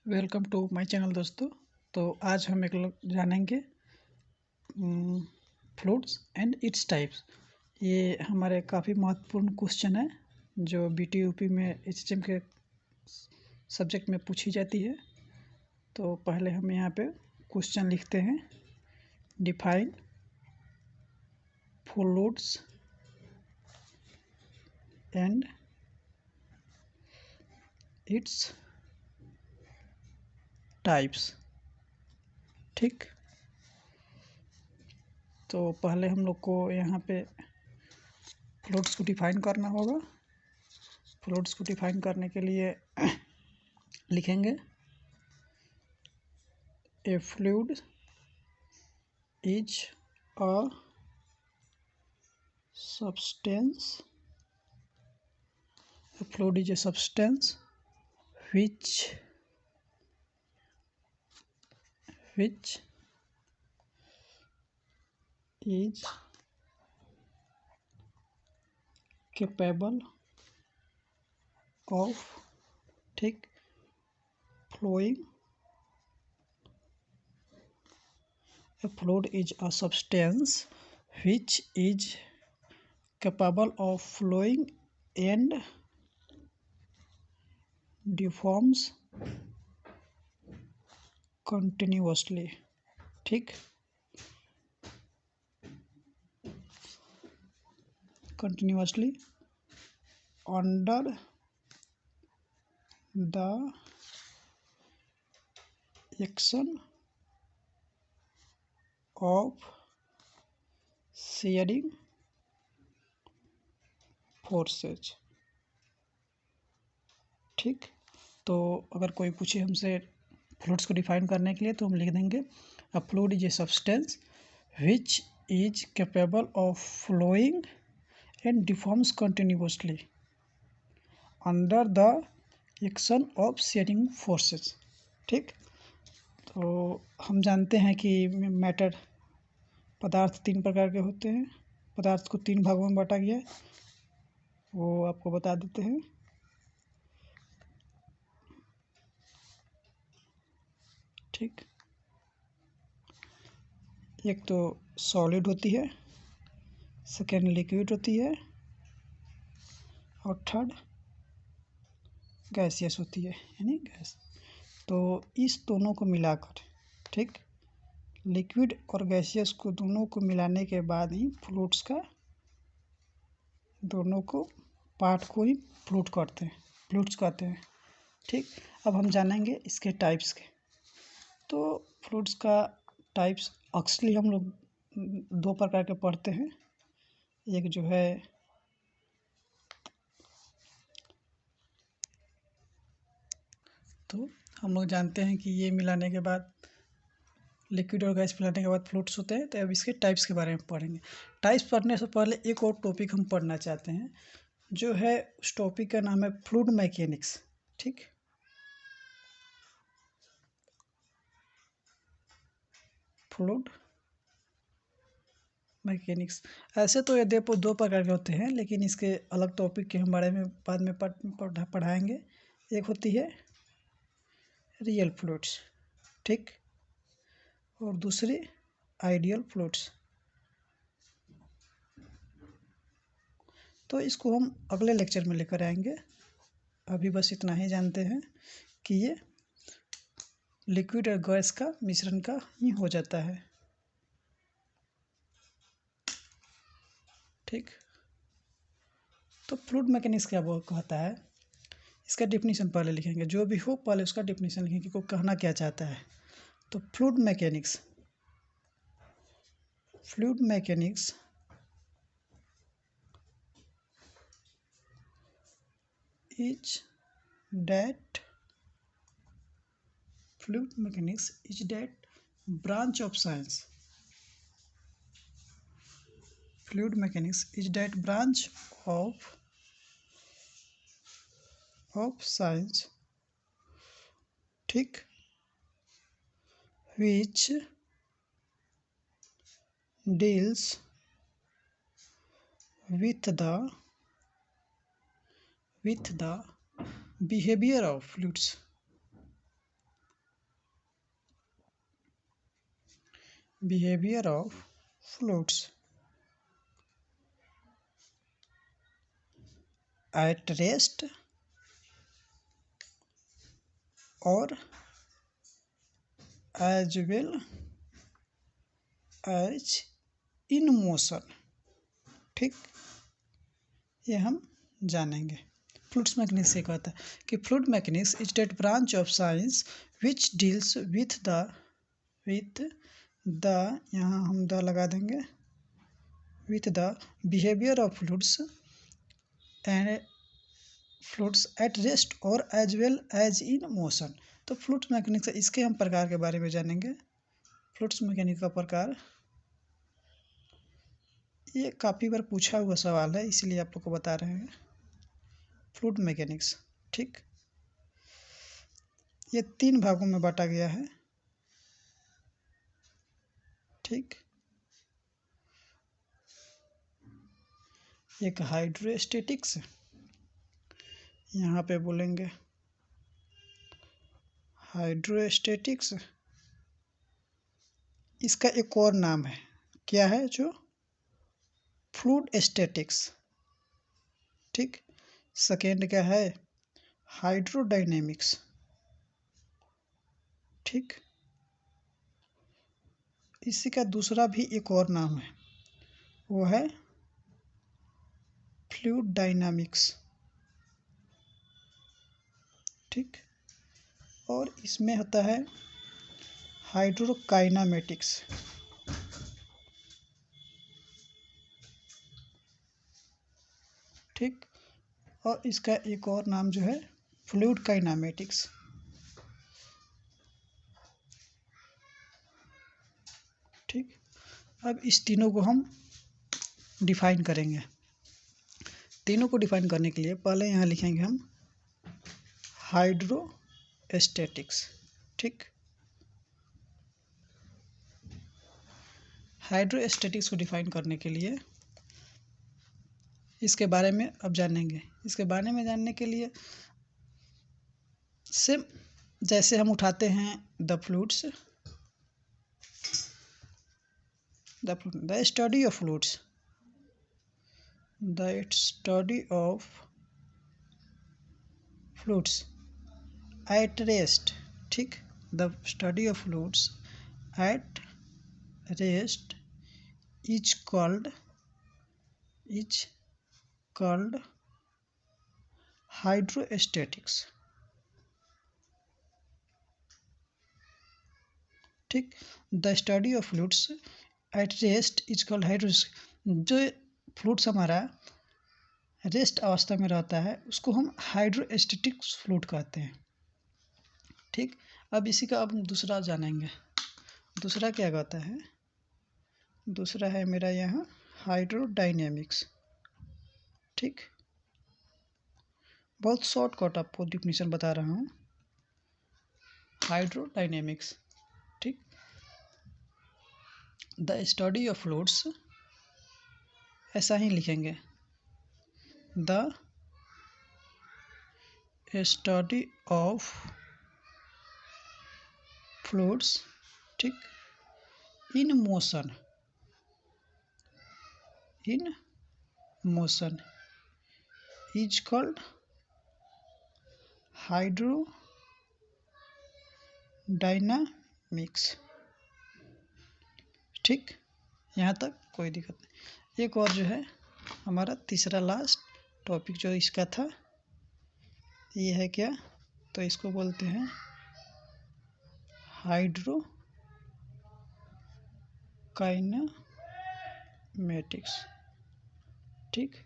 Welcome to my channel दोस्तों। तो आज हम एक लोग जानेंगे फ्लूइड्स एंड इट्स टाइप्स। ये हमारे काफ़ी महत्वपूर्ण क्वेश्चन है जो बीटीयूपी में एचएचएम के सब्जेक्ट में पूछी जाती है। तो पहले हम यहाँ पे क्वेश्चन लिखते हैं। Define fluids and its types. ठीक, तो पहले हम लोग को यहाँ पे फ्लूइड्स को डिफाइन करना होगा। फ्लूइड्स को डिफाइन करने के लिए लिखेंगे ए fluid is a substance. A fluid is a substance which is capable of flowing. A fluid is a substance which is capable of flowing and deforms continuously. ठीक, continuously under the action of shearing forces। ठीक, तो अगर कोई पूछे हमसे fluids को define करने के लिए तो हम लिख देंगे a fluid is a substance which is capable of flowing and deforms continuously under the action of shearing forces. ठीक, तो हम जानते हैं कि मैटर पदार्थ तीन प्रकार के होते हैं। पदार्थ को तीन भागों में बांटा गया है, वो आपको बता देते हैं। ठीक, एक तो सॉलिड होती है, सेकेंड लिक्विड होती है और थर्ड गैसियस होती है यानी गैस। तो इस दोनों को मिलाकर, ठीक, लिक्विड और गैसियस को दोनों को मिलाने के बाद ही फ्लूइड्स का दोनों को पार्ट को ही फ्लूइड्स कहते हैं। ठीक, अब हम जानेंगे इसके टाइप्स के। तो फ्लूइड्स का टाइप्स एक्चुअली हम लोग दो प्रकार के पढ़ते हैं। एक जो है तो हम लोग जानते हैं कि ये मिलाने के बाद लिक्विड और गैस मिलाने के बाद फ्लूइड्स होते हैं। तो अब इसके टाइप्स के बारे में पढ़ेंगे। टाइप्स पढ़ने से पहले एक और टॉपिक हम पढ़ना चाहते हैं, जो है उस टॉपिक का नाम है फ्लूइड मैकेनिक्स। ठीक, फ्लूइड मैकेनिक्स। ऐसे तो ये दो प्रकार के होते हैं, लेकिन इसके अलग टॉपिक के हम बारे में बाद में पढ़ाएंगे। एक होती है रियल फ्लूइड्स, ठीक, और दूसरी आइडियल फ्लूइड्स। तो इसको हम अगले लेक्चर में लेकर आएंगे। अभी बस इतना ही जानते हैं कि ये लिक्विड और गैस का मिश्रण का ही हो जाता है। ठीक, तो फ्लूइड मैकेनिक्स क्या वो कहता है, इसका डिफिनीशन पहले लिखेंगे। जो भी हो पहले उसका डिफिनीशन लिखेंगे कि वो कहना क्या चाहता है। तो fluid mechanics is that branch of science of science, ठीक, which deals with the behavior of fluids behaviour of fluids at rest और as well as in motion. ठीक, ये हम जानेंगे। फ्लूइड्स मैकेनिक्स से कहता है कि fluid mechanics is that branch of science which deals with the यहाँ हम द लगा देंगे, with the behaviour of fluids at rest और as well as in motion. तो फ्लूइड्स मैकेनिक्स इसके हम प्रकार के बारे में जानेंगे। फ्लूइड्स मैकेनिक्स का प्रकार, ये काफ़ी बार पूछा हुआ सवाल है, इसलिए आप लोग को बता रहे हैं। फ्लूइड मैकेनिक्स, ठीक, ये 3 भागों में बांटा गया है। ठीक, एक हाइड्रोस्टैटिक्स, यहाँ पे बोलेंगे हाइड्रोस्टैटिक्स, इसका एक और नाम है, क्या है, जो फ्लूइड स्टैटिक्स। ठीक, सेकेंड क्या है, हाइड्रोडायनेमिक्स। ठीक, इसी का दूसरा भी एक और नाम है, वो है फ्लूइड डायनामिक्स। ठीक, और इसमें होता है हाइड्रोकाइनामेटिक्स। ठीक, और इसका एक और नाम जो है फ्लूइड काइनामेटिक्स। ठीक, अब इस तीनों को हम डिफाइन करेंगे। तीनों को डिफाइन करने के लिए पहले यहाँ लिखेंगे हम हाइड्रोस्टैटिक्स। ठीक, हाइड्रोस्टैटिक्स को डिफाइन करने के लिए इसके बारे में अब जानेंगे। इसके बारे में जानने के लिए सेम जैसे हम उठाते हैं the fluids, the study of fluids, the study of fluids at rest. ठीक, the study of fluids at rest is called hydrostatics. ठीक, the study of fluids at rest is called hydrostatics. जो fluids हमारा rest अवस्था में रहता है उसको हम हाइड्रोस्टैटिक्स फ्लूइड कहते हैं। ठीक, अब इसी का अब हम दूसरा जानेंगे। दूसरा क्या कहता है, दूसरा है मेरा यहाँ हाइड्रोडायनेमिक्स। ठीक, बहुत शॉर्टकट आपको डिफिनीशन बता रहा हूँ, हाइड्रोडायनेमिक्स। ठीक, द स्टडी ऑफ फ्लूइड्स, ऐसा ही लिखेंगे, द स्टडी ऑफ फ्लूइड्स, ठीक, in motion is called hydrodynamics. ठीक, यहाँ तक कोई दिक्कत नहीं। एक और जो है हमारा तीसरा लास्ट टॉपिक जो इसका था, ये है क्या, तो इसको बोलते हैं हाइड्रोकाइनामेटिक्स। ठीक,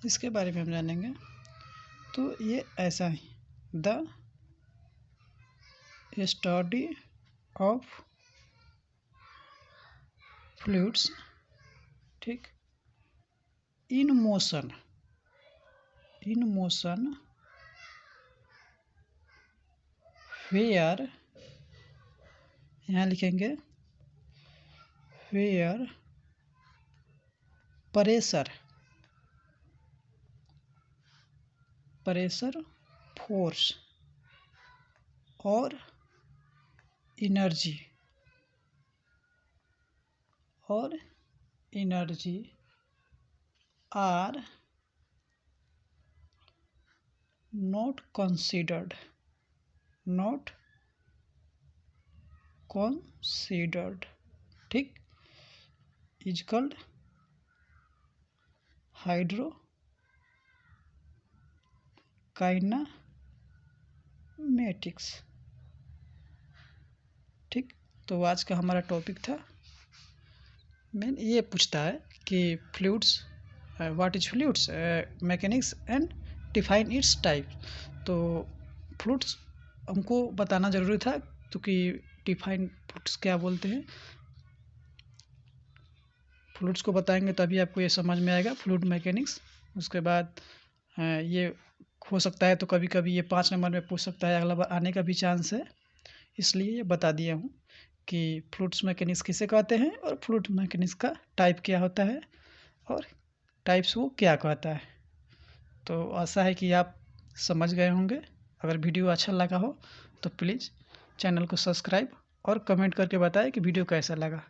इसके बारे में हम जानेंगे। तो ये ऐसा ही, द स्टडी ऑफ फ्लूइड्स, ठीक, इन मोशन वेयर, यहाँ लिखेंगे वेयर प्रेशर फोर्स और एनर्जी और एनर्जी आर नॉट कंसीडर्ड ठीक, इज कॉल्ड हाइड्रो काइनामेटिक्स। ठीक, तो आज का हमारा टॉपिक था मेन ये पूछता है कि fluids, what is fluids, mechanics and define it's type. तो फ्लूइड्स हमको बताना ज़रूरी था क्योंकि डिफाइन फ्लूइड्स क्या बोलते हैं, फ्लूइड्स को बताएंगे तभी आपको ये समझ में आएगा फ्लूइड मैकेनिक्स। उसके बाद ये हो सकता है तो कभी कभी ये 5 नंबर में पूछ सकता है, अगला बार आने का भी चांस है, इसलिए ये बता दिया हूँ कि फ्लूइड्स मैकेनिक्स किसे कहते हैं और फ्लूइड मैकेनिक्स का टाइप क्या होता है और टाइप्स वो क्या कहता है। तो आशा है कि आप समझ गए होंगे। अगर वीडियो अच्छा लगा हो तो प्लीज़ चैनल को सब्सक्राइब और कमेंट करके बताएं कि वीडियो कैसा लगा।